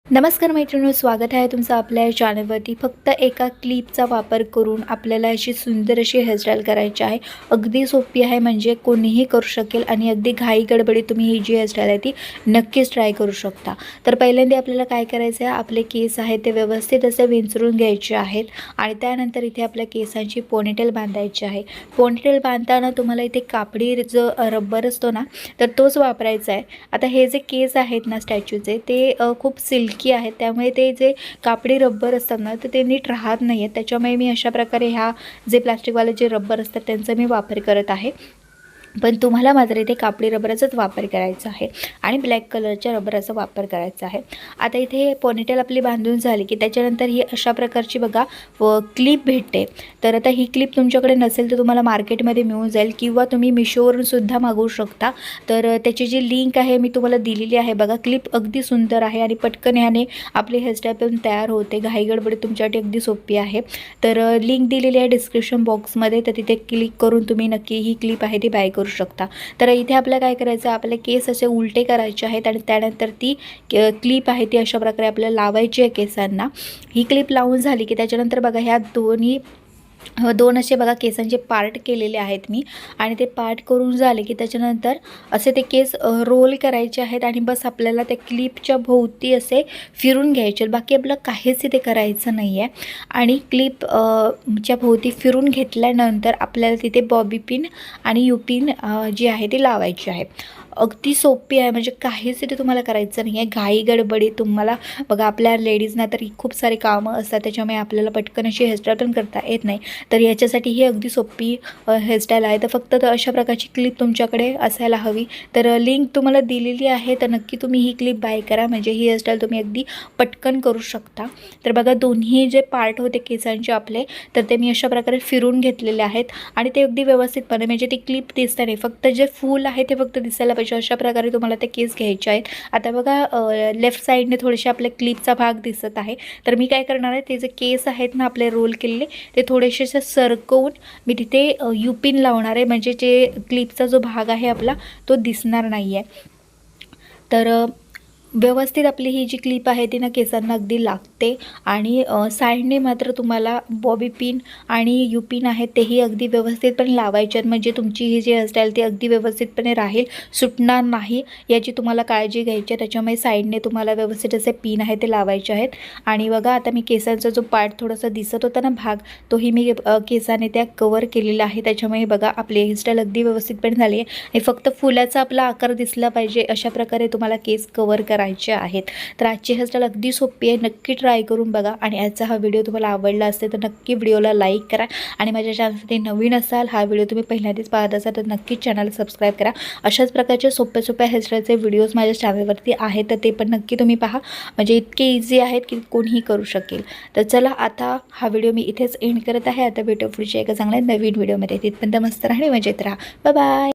नमस्कार मैत्रिणींनो, स्वागत आहे तुमचं आपल्या चॅनलवरती। फक्त एका क्लिपचा वापर करून आपल्याला अशी सुंदर अशी हेअरस्टाईल करायची आहे। अगदी सोपी आहे, म्हणजे कोणीही करू शकेल आणि अगदी घाई गडबडीत तुम्ही ही जी हेअरस्टाईल आहे ती नक्कीच ट्राय करू शकता। तर पहिल्यांदा आपल्याला काय करायचं आहे, आपले केस आहेत ते व्यवस्थित असे विंचरून घ्यायचे आहेत आणि त्यानंतर इथे आपल्या केसांची पोनीटेल बांधायची आहे। पोनीटेल बांधताना तुम्हाला इथे कापडी जो रबर असतो ना, तर तोच वापरायचा आहे। आता हे जे केस आहेत ना स्टॅच्यूचे, ते खूप सिल्की आहेत, त्यामुळे ते जे कापडी रबर असतात ना, तर ते नीट राहत नाही आहेत। त्याच्यामुळे मी अशा प्रकारे ह्या जे प्लास्टिकवाले जे रबर असतात त्यांचा मी वापर करत आहे। पण तुम्हाला मात्र इथे कापडी रबराचाच वापर करायचा आहे आणि ब्लॅक कलरच्या रबराचा वापर करायचा आहे। आता इथे पोनीटेल आपली बांधून झाली की त्याच्यानंतर ही अशा प्रकारची बघा क्लिप भेटते। तर आता ही क्लिप तुमच्याकडे नसेल तर तुम्हाला मार्केटमध्ये मिळून जाईल किंवा तुम्ही मिशोवरून सुद्धा मागवू शकता। तर त्याची जी लिंक आहे मी तुम्हाला दिलेली आहे बघा। क्लिप अगदी सुंदर आहे आणि पटकन याने आपली हेअरस्टाईल पण तयार होते। घाई गडबडीत तुमच्यासाठी अगदी सोपी आहे। तर लिंक दिलेली आहे डिस्क्रिप्शन बॉक्समध्ये, तर तिथे क्लिक करून तुम्ही नक्की ही क्लिप आहे ती बाय करू शकता। तर इथे आपल्याला काय करायचं, आपले केस असे उलटे करायचे आहेत आणि त्यानंतर ती क्लिप आहे ती अशा प्रकारे आपल्याला लावायची आहे केसांना। ही क्लिप लावून झाली की त्याच्यानंतर बघा ह्या दोन असे बघा केसांचे पार्ट केलेले आहेत मी, आणि ते पार्ट करून झाले की त्याच्यानंतर असे ते केस रोल करायचे आहेत आणि बस आपल्याला त्या क्लिपच्या भोवती असे फिरून घ्यायचे। बाकी आपलं काहीच इथे करायचं नाही आहे। आणि क्लिप च्या भोवती फिरून घेतल्यानंतर आपल्याला तिथे बॉबी पिन आणि यू पिन जी आहे ती लावायची आहे। अगदी सोपी आहे, म्हणजे काहीच इथे तुम्हाला करायचं नाही आहे। घाई गडबडी तुम्हाला बघा, आपल्या लेडीजना तरी खूप सारी कामं असतात, त्याच्यामुळे आपल्याला पटकन अशी हेअरस्टाईल पण करता येत नाही। तर याच्यासाठी ही अगदी सोपी हेअरस्टाईल आहे। तर फक्त अशा प्रकारची क्लिप तुमच्याकडे असायला हवी। तर लिंक तुम्हाला दिलेली आहे, तर नक्की तुम्ही ही क्लिप बाय करा, म्हणजे ही हेअरस्टाईल तुम्ही अगदी पटकन करू शकता। तर बघा, दोन्ही जे पार्ट होते केसांचे आपले, तर ते मी अशा प्रकारे फिरून घेतलेले आहेत आणि ते अगदी व्यवस्थितपणे, म्हणजे ती क्लिप दिसते नाही, फक्त जे फूल आहे ते फक्त दिसायला पाहिजे, अशा प्रकारे तुम्हाला ते केस घ्यायचे आहेत। आता बघा, लेफ्ट साईडने थोडेसे आपल्या क्लिपचा भाग दिसत आहे, तर मी काय करणार आहे, ते जे केस आहेत ना आपले रोल केलेले, ते थोडेसे सरकवून मी तिथे यू पिन लावणार आहे, म्हणजे जे क्लिपचा जो भाग आहे आपला तो दिसणार नाही आहे। तर व्यवस्थित आपली ही जी क्लिप आहे ती ना केसांना अगदी लागते आणि साईडने मात्र तुम्हाला बॉबी पिन आणि यू पिन आहे तेही अगदी व्यवस्थितपणे लावायचे आहेत, म्हणजे तुमची ही जी हेअरस्टाईल ती अगदी व्यवस्थितपणे राहील, सुटणार नाही, याची तुम्हाला काळजी घ्यायची आहे। त्याच्यामुळे साईडने तुम्हाला व्यवस्थित असे पिन आहे ते लावायचे आहेत। आणि बघा, आता मी केसांचा जो पार्ट थोडासा दिसत होता ना भाग, तोही मी केसाने त्या कवर केलेला आहे। त्याच्यामुळे बघा, आपली हेअरस्टाईल अगदी व्यवस्थितपणे झाली आहे आणि फक्त फुलाचा आपला आकार दिसला पाहिजे, अशा प्रकारे तुम्हाला केस कवर करायचे आहेत। तर आजची हेअरस्टाईल अगदी सोपी आहे, नक्की ट्राय करून बघा। आणि आजचा हा व्हिडिओ तुम्हाला आवडला असेल तर नक्की व्हिडिओला लाईक करा आणि माझ्या चॅनलसाठी नवीन असाल, हा व्हिडिओ तुम्ही पहिल्यांदाच पाहत असाल तर नक्कीच चॅनल सबस्क्राईब करा। अशाच प्रकारचे सोप्या हेअरस्टाईलचे व्हिडिओज माझ्या चॅनलवरती आहेत, तर ते पण नक्की तुम्ही पहा, म्हणजे इतके इझी आहेत की कोणीही करू शकेल। तर चला, आता हा व्हिडिओ मी इथेच एंड करत आहे। आता भेटू पुढच्या एका चांगल्या नवीन व्हिडिओमध्ये, तिथपर्यंत मस्त राहा आणि मजेत राहा। Bye bye.